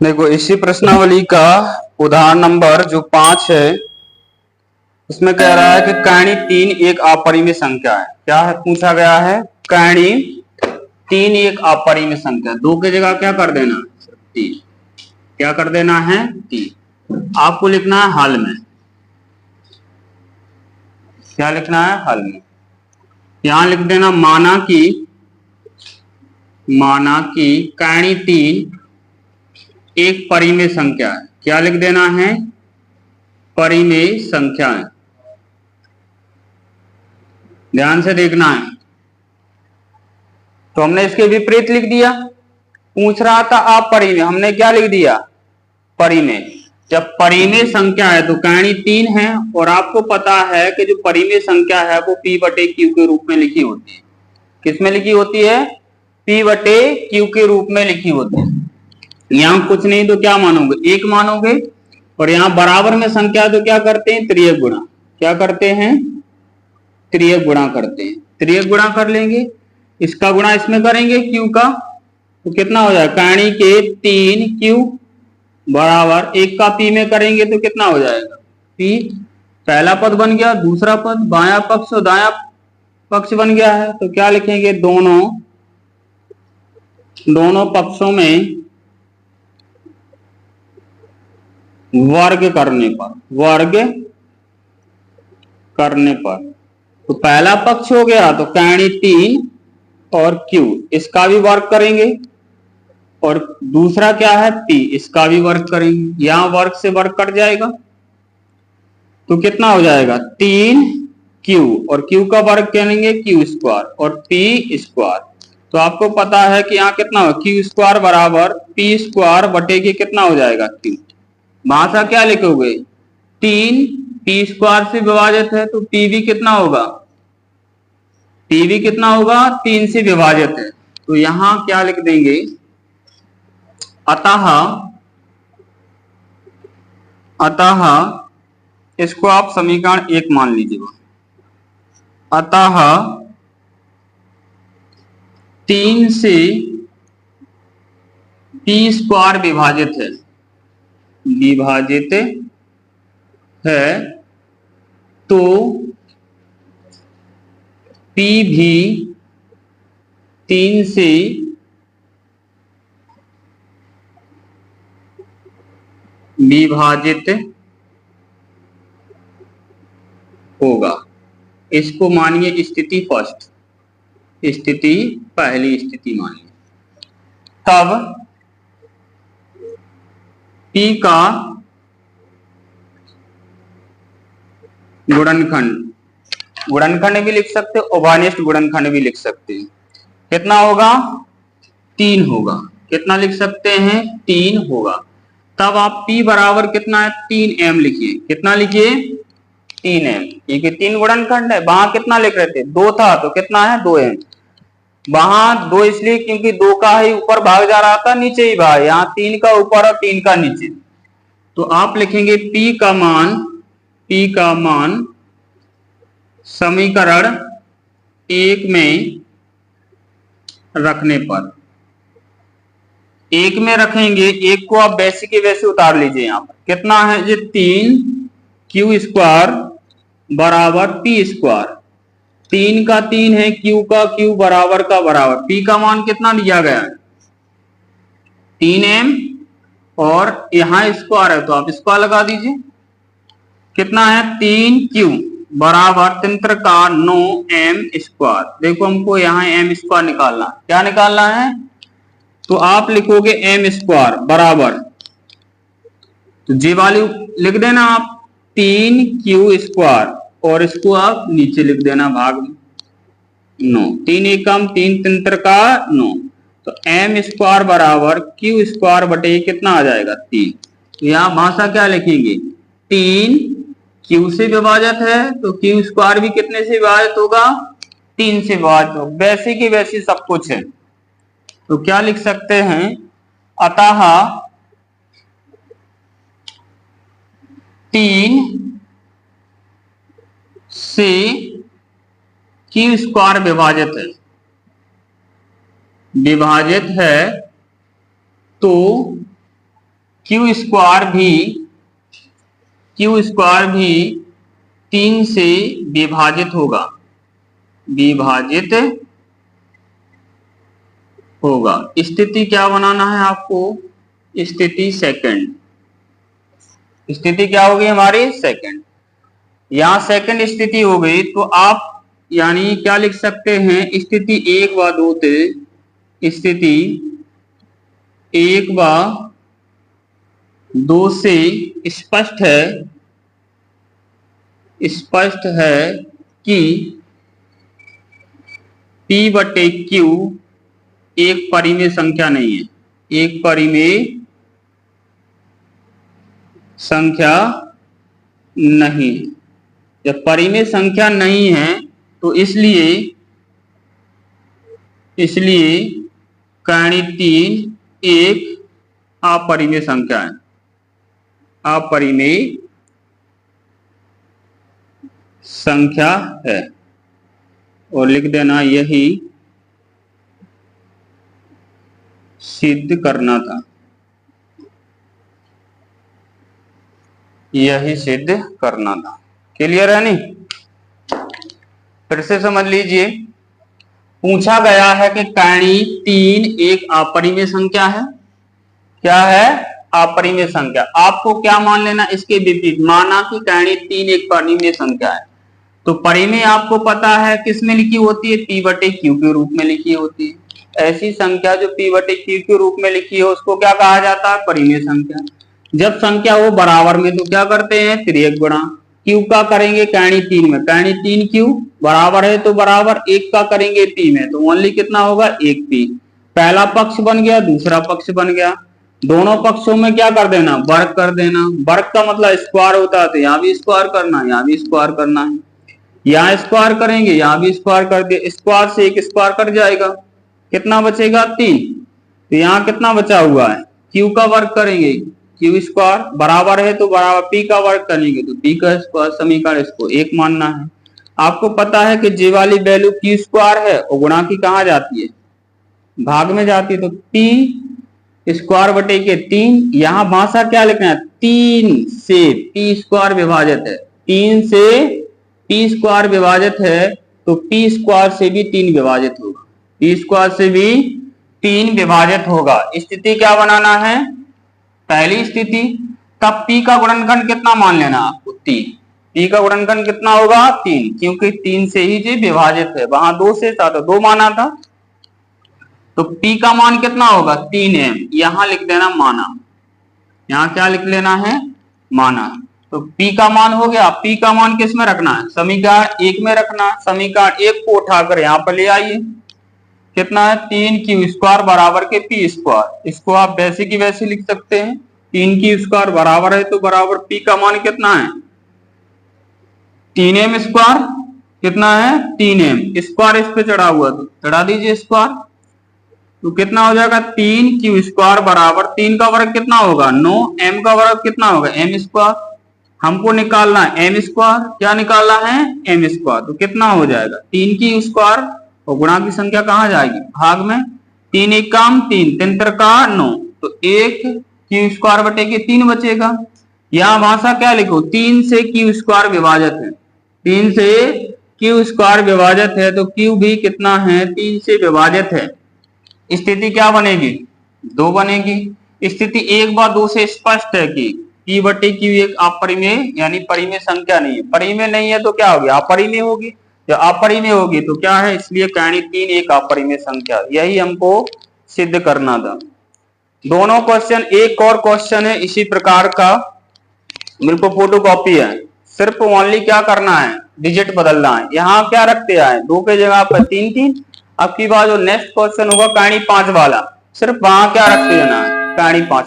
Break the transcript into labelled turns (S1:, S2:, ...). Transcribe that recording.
S1: देखो इसी प्रश्नावली का उदाहरण नंबर जो 5 है उसमें कह रहा है कि कर्ण 3 एक अपरिमेय संख्या है। क्या है पूछा गया है? कर्ण 3 एक अपरिमेय संख्या। दो की जगह क्या कर देना? 3। क्या कर देना है? 3। आपको लिखना है हल में। क्या लिखना है? हल में। यहां लिख देना माना कि कर्ण 3 एक परिमेय संख्या है। क्या लिख देना है? परिमेय संख्या है। ध्यान से देखना है। तो हमने इसके विपरीत लिख दिया। पूछ रहा था अपरिमेय, हमने क्या लिख दिया? परिमेय। जब परिमेय संख्या है तो कर्ण 3 है और आपको पता है कि जो परिमेय संख्या है वो P बटे Q के रूप में लिखी होती है। किस में लिखी होती है? P बटे Q के रूप में लिखी होती है। यहां कुछ नहीं तो क्या मानोगे? 1 मानोगे। और यहां बराबर में संख्या तो क्या करते हैं? त्रियक गुणा। क्या करते हैं? त्रियक गुणा करते हैं। त्रियक गुणा कर लेंगे, इसका गुणा इसमें करेंगे Q का, तो कितना हो जाएगा? कर्ण के 3Q बराबर 1 का P में करेंगे तो कितना हो जाएगा? P। पहला पद बन गया, दूसरा पद बायां पक्ष और दायां पक्ष बन गया है। तो क्या लिखेंगे? दोनों पक्षों में वर्ग करने पर तो पहला पक्ष हो गया तो कर्ण 3 और Q, इसका भी वर्ग करेंगे। और दूसरा क्या है? P, इसका भी वर्ग करेंगे। यहां वर्ग से वर्ग कट जाएगा तो कितना हो जाएगा? 3Q और Q का वर्ग करेंगे Q स्क्वायर और P स्क्वायर। तो आपको पता है कि यहाँ कितना हो? Q स्क्वायर बराबर P स्क्वायर बटे के कितना हो जाएगा? Q। भाषा क्या लिखोगे? 3 P स्क्वायर से विभाजित है तो P भी कितना होगा? P भी कितना होगा? 3 से विभाजित है। तो यहां क्या लिख देंगे? अतः इसको आप समीकरण 1 मान लीजिएगा। अतः 3 से P स्क्वायर विभाजित है तो P भी 3 से विभाजित होगा। इसको मानिए स्थिति फर्स्ट, पहली स्थिति मानिए। तब P का गुणनखंड भी लिख सकते हो, उभयनिष्ठ गुणनखंड भी लिख सकते हैं। कितना होगा? 3 होगा। कितना लिख सकते हैं? 3 होगा। तब आप P बराबर कितना है? 3m लिखिए। कितना लिखिए? 3m। ये 3 गुणनखंड है। वहां कितना लिख रहे थे? 2 था तो कितना है? 2m। वहां 2 इसलिए क्योंकि 2 का ही ऊपर भाग जा रहा था, नीचे ही भाग। यहाँ 3 का ऊपर और 3 का नीचे। तो आप लिखेंगे P का मान समीकरण 1 में रखने पर, 1 में रखेंगे। 1 को आप वैसे के वैसे उतार लीजिए। यहाँ पर कितना है? ये 3Q स्क्वायर बराबर P स्क्वायर। 3 का 3 है, Q का Q बराबर का बराबर। P का मान कितना दिया गया है? 3m और यहां स्क्वायर है तो आप स्क्वायर लगा दीजिए। कितना है? 3Q बराबर तंत्र का 9m स्क्वायर। देखो हमको यहाँ m स्क्वायर निकालना। क्या निकालना है? तो आप लिखोगे m स्क्वायर बराबर, तो जी वैल्यू लिख देना आप 3Q स्क्वायर और इसको आप नीचे लिख देना भाग में 9। 3 एकम 3 तंत्र का 9। तो m स्क्वायर बराबर Q स्क्वायर बटे कितना आ जाएगा? 3। तो यहाँ भाषा क्या लिखेंगे? 3 Q से विभाजित है तो Q स्क्वायर भी कितने से विभाजित होगा? 3 से विभाजित होगा। वैसे की वैसी सब कुछ है। तो क्या लिख सकते हैं? अतः 3 से Q स्क्वायर विभाजित है तो क्यू स्क्वायर भी 3 से विभाजित होगा, स्थिति क्या बनाना है आपको, स्थिति सेकंड, स्थिति क्या होगी हमारी सेकंड। यहां सेकंड स्थिति हो गई तो आप यानी क्या लिख सकते हैं, स्थिति 1 व 2 से, स्थिति 1 व 2 से स्पष्ट है कि P बटे Q एक परिमेय संख्या नहीं है, एक परिमेय संख्या नहीं। जब परिमेय संख्या नहीं है तो इसलिए कर्ण 3 एक अपरिमेय संख्या है, अपरिमेय संख्या है। और लिख देना यही सिद्ध करना था, यही सिद्ध करना था। क्लियर है नहीं? फिर से समझ लीजिए, पूछा गया है कि कर्ण 3 एक अपरिमेय संख्या है। क्या है? अपरिमेय संख्या। आपको क्या मान लेना, इसके विपरीत माना कि कर्ण 3 एक परिमेय संख्या है, तो परिमेय आपको पता है किस में लिखी होती है, P बटे Q के रूप में लिखी होती है। ऐसी संख्या जो P बटे Q के रूप में लिखी है उसको क्या कहा जाता है, परिमेय संख्या। जब संख्या हो बराबर में तो क्या करते हैं, तिर्यक गुणा। Q का करेंगे कर्ण 3 में, कर्ण 3 Q बराबर है तो बराबर, 1 का करेंगे P में तो ओनली कितना होगा, 1 P। पहला पक्ष बन गया, दूसरा पक्ष बन गया, दोनों पक्षों में क्या कर देना, वर्ग कर देना। वर्ग का मतलब स्क्वायर होता है, तो यहाँ भी स्क्वायर करना है, यहाँ भी स्क्वायर करना है। यहाँ स्क्वायर करेंगे, यहाँ भी स्क्वायर कर दिया, स्क्वायर से एक स्क्वायर कट जाएगा, कितना बचेगा, 3। तो यहाँ कितना बचा हुआ है, Q का वर्ग करेंगे, Q स्क्वायर बराबर है तो बराबर P का वर्ग करेंगे तो P का स्क्वायर। समीकरण इसको 1 मानना है। आपको पता है कि जे वाली वैल्यू Q स्क्वायर है और गुणा की कहाँ जाती है, भाग में जाती है, तो P स्क्वायर बटे के 3। यहाँ भाषा क्या लिखना है, 3 से P स्क्वायर विभाजित है, 3 से P स्क्वायर विभाजित है तो P स्क्वायर से भी 3 विभाजित होगा, P स्क्वायर से भी 3 विभाजित होगा। स्थिति क्या बनाना है, पहली स्थिति। तब P का गुणनखंड कितना मान लेना आपको, 3। P का गुणनखंड कितना होगा, 3, क्योंकि 3 से ही जो विभाजित है, वहां 2 से था तो 2 माना था, तो P का मान कितना होगा, 3m। यहां लिख देना माना, यहां क्या लिख लेना है, माना। तो P का मान हो गया। P का मान किस में रखना है, समीकरण 1 में रखना है। समीकरण 1 को उठाकर यहाँ पर ले आइए, कितना है, 3Q स्क्वायर बराबर के P स्क्वायर। इसको आप वैसे की वैसे लिख सकते हैं, 3Q स्क्वायर बराबर है तो बराबर P का मान कितना है, 3m स्क्वायर। कितना है, 3m स्क्वायर, इस पे चढ़ा हुआ तो चढ़ा दीजिए स्क्वायर, तो कितना हो जाएगा, 3Q स्क्वायर बराबर 3 का वर्ग कितना होगा, 9, m का वर्ग कितना होगा, m स्क्वायर। हमको निकालना है m स्क्वायर, क्या निकालना है, m स्क्वायर। तो कितना हो जाएगा, 3Q स्क्वायर और गुणा की संख्या कहाँ जाएगी, भाग में। 3 1 काम 3, 3 का 9, तो 1Q स्क्वायर बटे के 3 बचेगा। यहाँ भाषा क्या लिखो, 3 से Q स्क्वायर विभाजित है, 3 से Q स्क्वायर विभाजित है तो Q भी कितना है, 3 से विभाजित है। स्थिति क्या बनेगी, 2 बनेगी। स्थिति 1 व 2 से स्पष्ट है कि P बटे Q एक अपरिमेय यानी परिमेय संख्या नहीं है। परिमेय नहीं है तो क्या होगी, अपरिमेय होगी। जब अपरिमेय होगी तो क्या है, इसलिए कर्ण 3 एक अपरिमेय संख्या। यही हमको सिद्ध करना था। दोनों क्वेश्चन, एक और क्वेश्चन है इसी प्रकार का, मेरे को फोटो कॉपी है, सिर्फ ओनली क्या करना है, डिजिट बदलना है। यहाँ क्या रखते हैं, 2 के जगह पर 3 3। अब की बार जो नेक्स्ट क्वेश्चन होगा कर्ण 5 वाला, सिर्फ वहां क्या रख देना है, कर्ण 5।